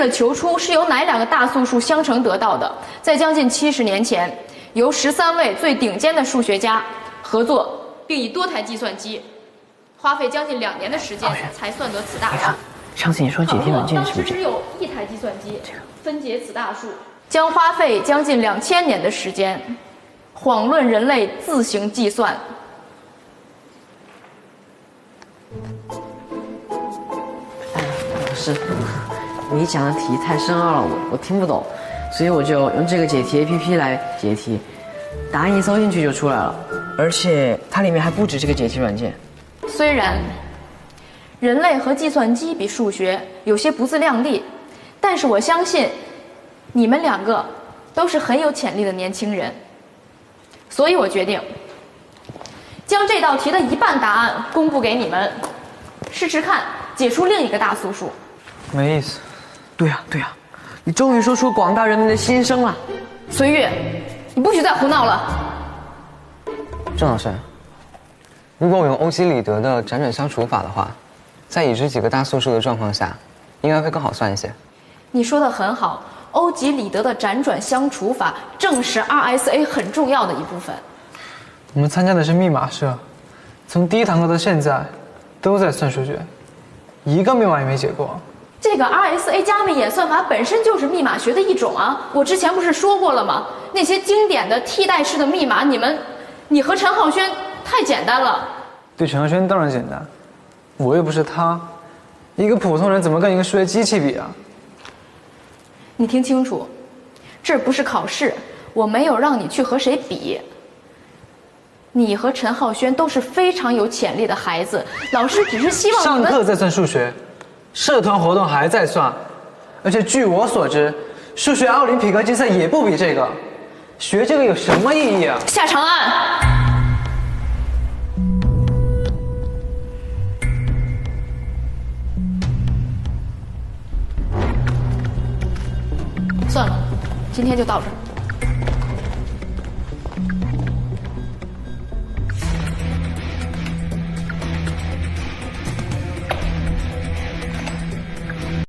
的求出是由哪两个大素数相乘得到的？在将近70年前，由13位最顶尖的数学家合作，并以多台计算机，花费将近2年的时间才算得此大数。上次你说解题软件是不是？当时只有1台计算机分解此大数，将花费将近2000年的时间，遑论人类自行计算。老师，你讲的题太深奥了，我听不懂，所以我就用这个解题 APP 来解题，答案一搜进去就出来了，而且它里面还不止这个解题软件。虽然人类和计算机比数学有些不自量力，但是我相信你们2个都是很有潜力的年轻人，所以我决定将这道题的一半答案公布给你们，试试看解出另一个大素数。没意思。对呀，你终于说出广大人民的心声了。隋月，你不许再胡闹了。郑老师，如果我用欧几里得的辗转相除法的话，在已知几个大素数的状况下，应该会更好算一些。你说的很好，欧几里得的辗转相除法正是 RSA 很重要的一部分。我们参加的是密码社，从第1堂课到现在，都在算数学，一个密码也没解过。这个 RSA 加密演算法本身就是密码学的一种啊！我之前不是说过了吗？那些经典的替代式的密码，你和陈浩轩太简单了。对陈浩轩当然简单，我又不是他，一个普通人怎么跟一个数学机器比啊？你听清楚，这不是考试，我没有让你去和谁比。你和陈浩轩都是非常有潜力的孩子，老师只是希望你们上课在算数学，社团活动还在算，而且据我所知，数学奥林匹克竞赛也不比这个，学这个有什么意义啊？下长按。算了，今天就到这儿。